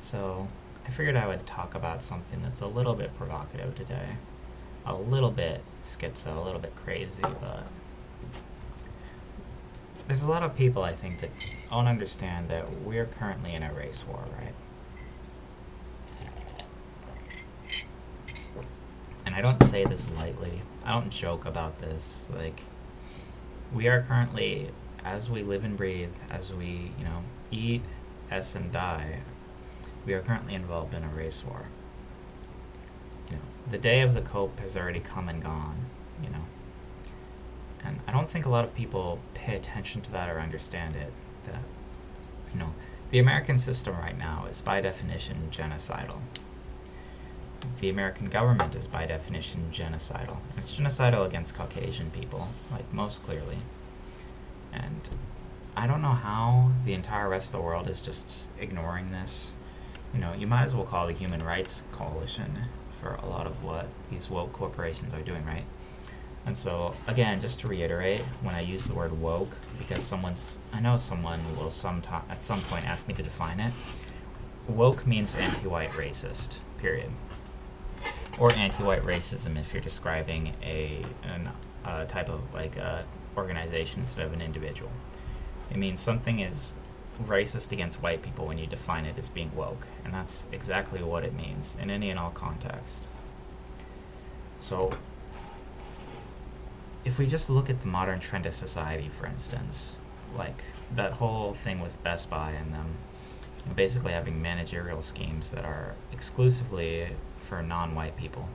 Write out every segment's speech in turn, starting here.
So, I figured I would talk about something that's a little bit provocative today. A little bit schizo, a little bit crazy, but there's a lot of people I think that don't understand that we're currently in a race war, right? And I don't say this lightly. I don't joke about this. Like, we are currently, as we live and breathe, as we, eat, and die, we are currently involved in a race war. The day of the cope has already come and gone, you know. And I don't think a lot of people pay attention to that or understand it. That, the American system right now is by definition genocidal. The American government is by definition genocidal. It's genocidal against Caucasian people, like most clearly. And I don't know how the entire rest of the world is just ignoring this. You might as well call the Human Rights Coalition for a lot of what these woke corporations are doing, right? And so, again, just to reiterate, when I use the word woke, because I know someone will at some point ask me to define it. Woke means anti-white racist, period. Or anti-white racism if you're describing a type of organization instead of an individual. It means something is racist against white people when you define it as being woke, and that's exactly what it means in any and all context. So, if we just look at the modern trend of society, for instance, like that whole thing with Best Buy and them basically having managerial schemes that are exclusively for non-white people,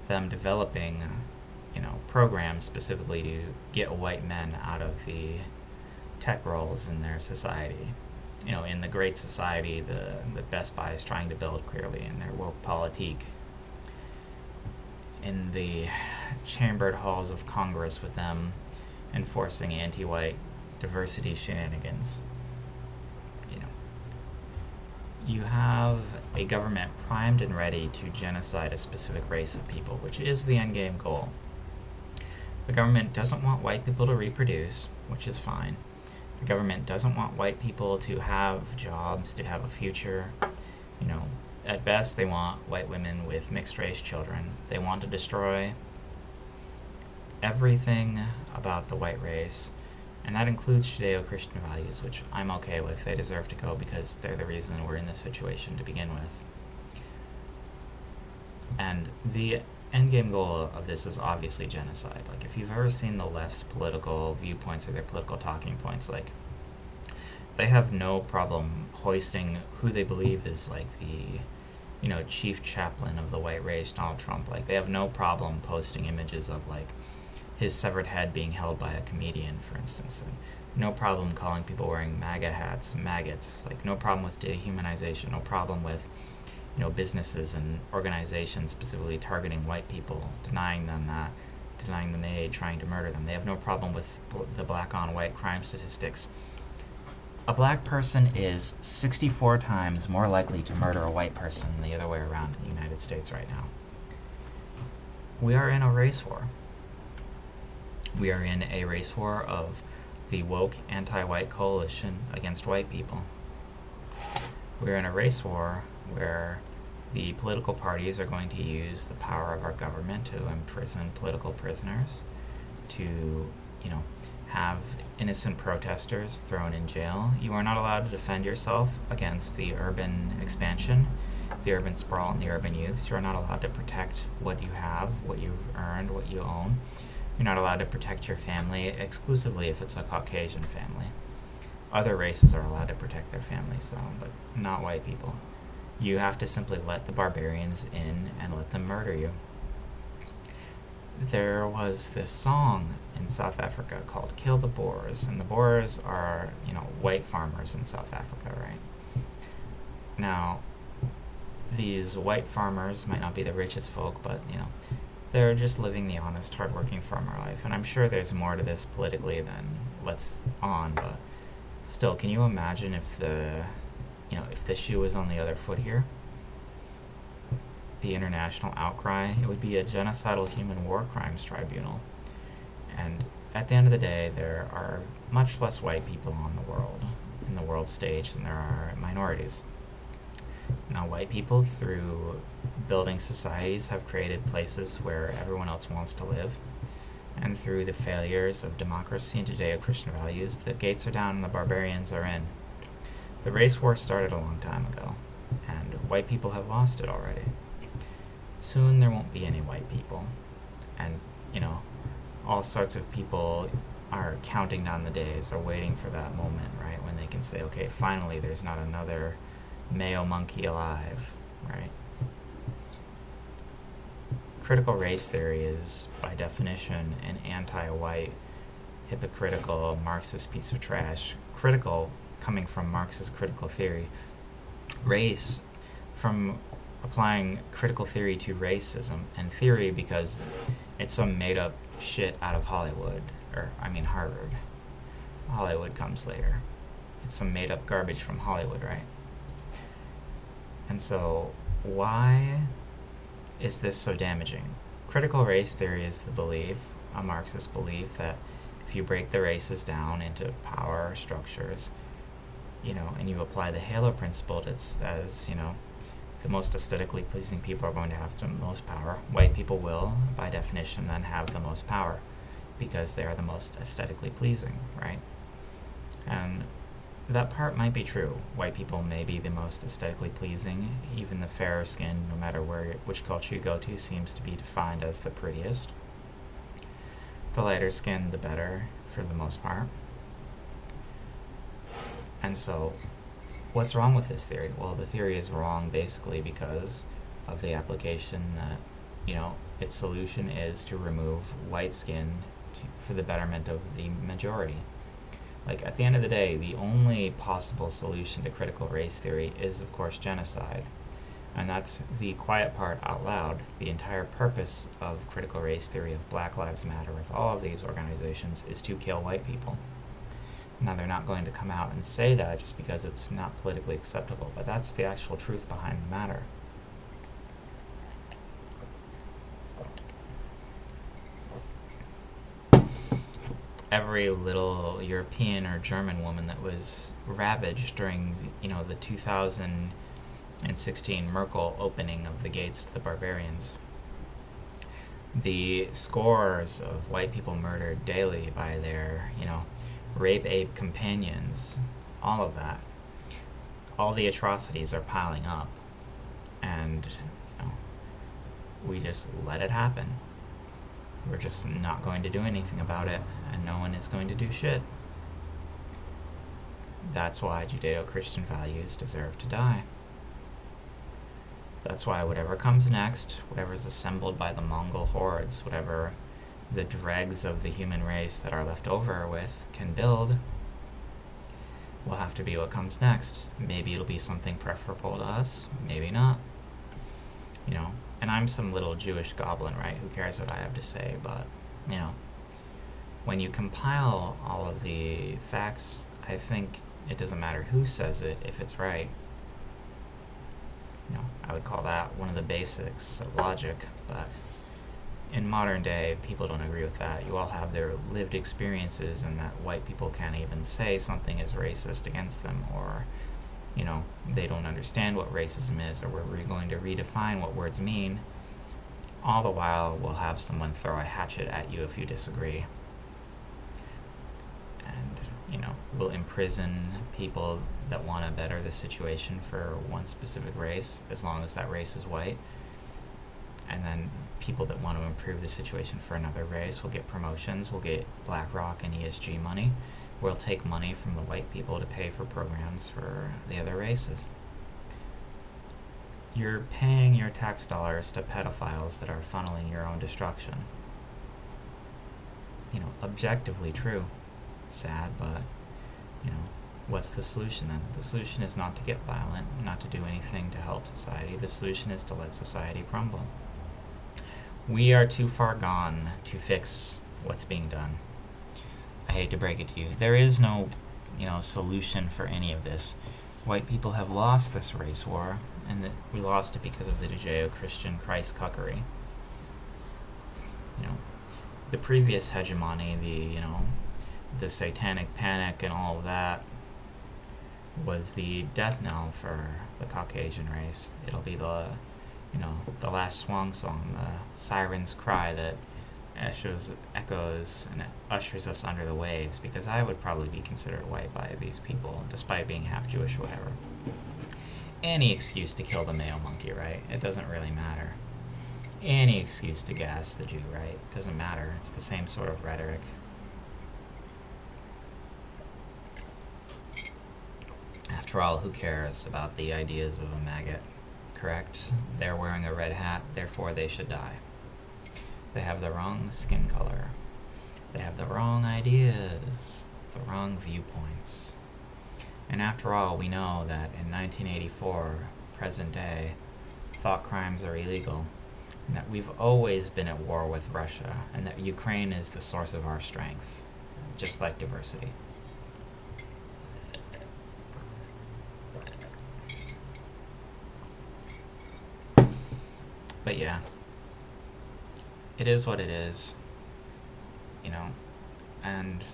them developing programs specifically to get white men out of the tech roles in their society. In the great society the Best Buy is trying to build clearly in their woke politique. In the chambered halls of Congress with them enforcing anti-white diversity shenanigans. You have a government primed and ready to genocide a specific race of people, which is the endgame goal. The government doesn't want white people to reproduce, which is fine. The government doesn't want white people to have jobs, to have a future. At best, they want white women with mixed-race children. They want to destroy everything about the white race, and that includes Judeo-Christian values, which I'm okay with. They deserve to go because they're the reason we're in this situation to begin with. And the endgame goal of this is obviously genocide. Like, if you've ever seen the left's political viewpoints or their political talking points, they have no problem hoisting who they believe is the chief chaplain of the white race, Donald Trump. They have no problem posting images of his severed head being held by a comedian, for instance. And no problem calling people wearing MAGA hats maggots. No problem with dehumanization. No problem with businesses and organizations specifically targeting white people, denying them aid, trying to murder them. They have no problem with the black on white crime statistics. A black person is 64 times more likely to murder a white person than the other way around in the United States right now. We are in a race war. We are in a race war of the woke anti-white coalition against white people. We're in a race war where the political parties are going to use the power of our government to imprison political prisoners, to, have innocent protesters thrown in jail. You are not allowed to defend yourself against the urban expansion, the urban sprawl, and the urban youths. You are not allowed to protect what you have, what you've earned, what you own. You're not allowed to protect your family exclusively if it's a Caucasian family. Other races are allowed to protect their families, though, but not white people. You have to simply let the barbarians in and let them murder you. There was this song in South Africa called Kill the Boers, and the Boers are, white farmers in South Africa, right? Now, these white farmers might not be the richest folk, but, they're just living the honest, hardworking farmer life. And I'm sure there's more to this politically than let's on, but still, can you imagine if the shoe was on the other foot here? The international outcry, it would be a genocidal human war crimes tribunal. And at the end of the day, there are much less white people in the world stage than there are minorities. Now, white people, through building societies, have created places where everyone else wants to live. And through the failures of democracy and Judeo-Christian values, the gates are down and the barbarians are in. The race war started a long time ago, and white people have lost it already. Soon there won't be any white people. And, all sorts of people are counting down the days or waiting for that moment, right, when they can say, okay, finally there's not another Mayo monkey alive, right? Critical race theory is, by definition, an anti-white, hypocritical, Marxist piece of trash. Critical, coming from Marxist critical theory. Race, from applying critical theory to racism, and theory because it's some made-up shit out of Hollywood, Harvard. Hollywood comes later. It's some made-up garbage from Hollywood, right? And so, why is this so damaging? Critical race theory is the belief, a Marxist belief, that if you break the races down into power structures, and you apply the halo principle that says, the most aesthetically pleasing people are going to have the most power. White people will, by definition, then have the most power because they are the most aesthetically pleasing, right? And that part might be true. White people may be the most aesthetically pleasing. Even the fairer skin, no matter which culture you go to, seems to be defined as the prettiest. The lighter skin, the better, for the most part. And so, what's wrong with this theory? Well, the theory is wrong basically because of the application that, its solution is to remove white skin for the betterment of the majority. Like, at the end of the day, the only possible solution to critical race theory is, of course, genocide. And that's the quiet part out loud. The entire purpose of critical race theory, of Black Lives Matter, of all of these organizations, is to kill white people. Now, they're not going to come out and say that just because it's not politically acceptable, but that's the actual truth behind the matter. Every little European or German woman that was ravaged during, the 2016 Merkel opening of the gates to the barbarians. The scores of white people murdered daily by their, rape ape companions, all of that. All the atrocities are piling up, and, we just let it happen. We're just not going to do anything about it, and no one is going to do shit. That's why Judeo-Christian values deserve to die. That's why whatever comes next, whatever's assembled by the Mongol hordes, whatever the dregs of the human race that are left over with can build, will have to be what comes next. Maybe it'll be something preferable to us, maybe not. And I'm some little Jewish goblin, right? Who cares what I have to say? But, when you compile all of the facts, I think it doesn't matter who says it if it's right. I would call that one of the basics of logic, but in modern day, people don't agree with that. You all have their lived experiences, and that white people can't even say something is racist against them, or they don't understand what racism is, or we're going to redefine what words mean. All the while, we'll have someone throw a hatchet at you if you disagree. And, we'll imprison people that want to better the situation for one specific race, as long as that race is white. And then people that want to improve the situation for another race will get promotions, will get BlackRock and ESG money. We'll take money from the white people to pay for programs for the other races. You're paying your tax dollars to pedophiles that are funneling your own destruction. Objectively true. Sad, but, what's the solution then? The solution is not to get violent, not to do anything to help society. The solution is to let society crumble. We are too far gone to fix what's being done. I hate to break it to you. There is no, solution for any of this. White people have lost this race war, and that we lost it because of the Judeo-Christian Christ cuckery. The previous hegemony, the satanic panic and all of that, was the death knell for the Caucasian race. It'll be the last swan song, the siren's cry that echoes and ushers us under the waves, because I would probably be considered white by these people, despite being half Jewish or whatever. Any excuse to kill the male monkey, right? It doesn't really matter. Any excuse to gas the Jew, right? It doesn't matter. It's the same sort of rhetoric. After all, who cares about the ideas of a maggot? Correct? They're wearing a red hat, therefore they should die. They have the wrong skin color. They have the wrong ideas, the wrong viewpoints. And after all, we know that in 1984, present day, thought crimes are illegal, and that we've always been at war with Russia, and that Ukraine is the source of our strength, just like diversity. But yeah, it is what it is, and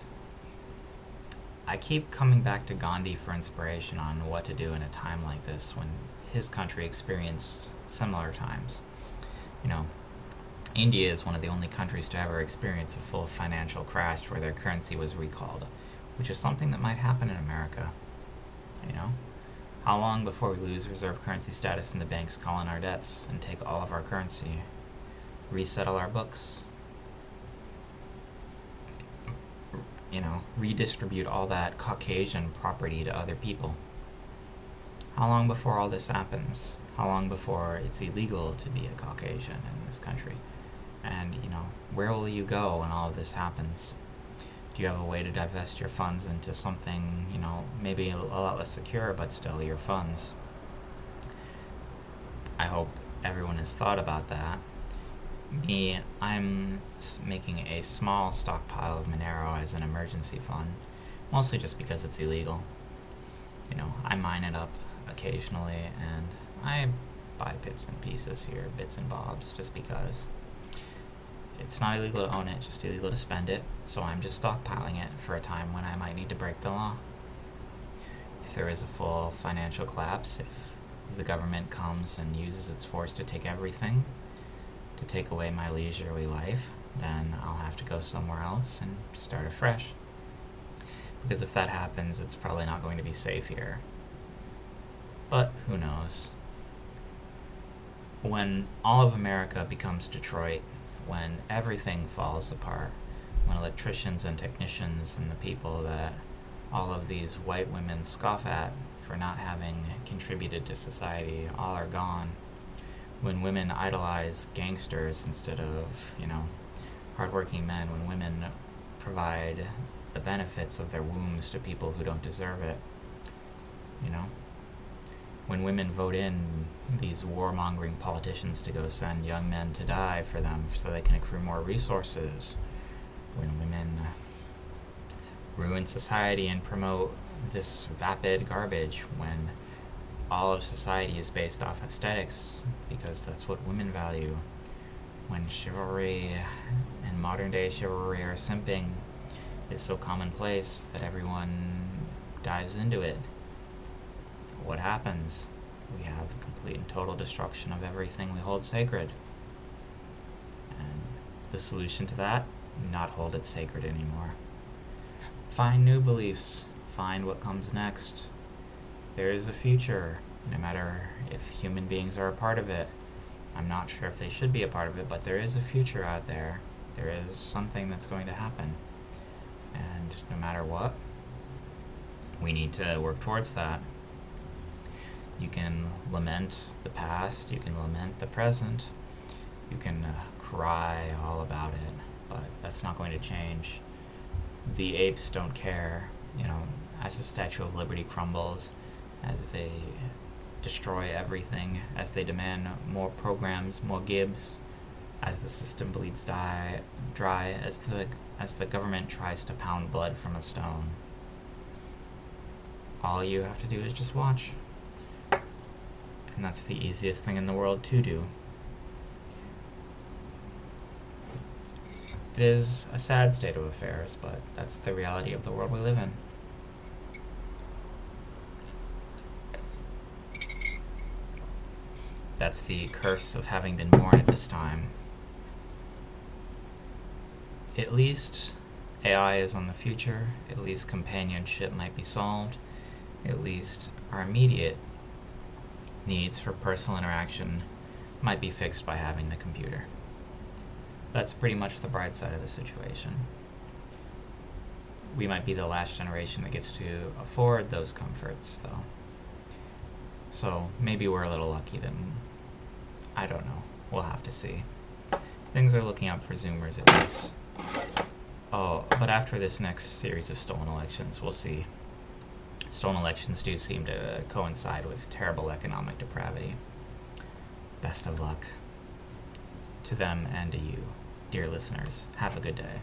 I keep coming back to Gandhi for inspiration on what to do in a time like this when his country experienced similar times. India is one of the only countries to ever experience a full financial crash where their currency was recalled, which is something that might happen in America. How long before we lose reserve currency status and the banks call in our debts and take all of our currency, resettle our books, redistribute all that Caucasian property to other people? How long before all this happens? How long before it's illegal to be a Caucasian in this country? And, where will you go when all of this happens? Do you have a way to divest your funds into something, maybe a lot less secure, but still your funds? I hope everyone has thought about that. Me, I'm making a small stockpile of Monero as an emergency fund, mostly just because it's illegal. I mine it up occasionally, and I buy bits and pieces here, bits and bobs, just because. It's not illegal to own it, just illegal to spend it, so I'm just stockpiling it for a time when I might need to break the law. If there is a full financial collapse, if the government comes and uses its force to take everything, to take away my leisurely life, then I'll have to go somewhere else and start afresh. Because if that happens, it's probably not going to be safe here. But who knows? When all of America becomes Detroit, when everything falls apart, when electricians and technicians and the people that all of these white women scoff at for not having contributed to society all are gone, when women idolize gangsters instead of, hardworking men, when women provide the benefits of their wombs to people who don't deserve it, when women vote in these warmongering politicians to go send young men to die for them so they can accrue more resources, when women ruin society and promote this vapid garbage, when all of society is based off aesthetics because that's what women value, when chivalry and modern day chivalry or simping is so commonplace that everyone dives into it, what happens? We have the complete and total destruction of everything we hold sacred. And the solution to that, not hold it sacred anymore. Find new beliefs. Find what comes next. There is a future, no matter if human beings are a part of it. I'm not sure if they should be a part of it, but there is a future out there. There is something that's going to happen. And no matter what, we need to work towards that. You can lament the past, you can lament the present, you can cry all about it, but that's not going to change. The apes don't care, as the Statue of Liberty crumbles, as they destroy everything, as they demand more programs, more Gibbs, as the system bleeds dry, as the government tries to pound blood from a stone. All you have to do is just watch. And that's the easiest thing in the world to do. It is a sad state of affairs, but that's the reality of the world we live in. That's the curse of having been born at this time. At least AI is on the future. At least companionship might be solved. At least our immediate needs for personal interaction might be fixed by having the computer. That's pretty much the bright side of the situation. We might be the last generation that gets to afford those comforts, though. So maybe we're a little lucky then. I don't know. We'll have to see. Things are looking up for Zoomers at least. Oh, but after this next series of stolen elections, we'll see. Stolen elections do seem to coincide with terrible economic depravity. Best of luck to them and to you, dear listeners. Have a good day.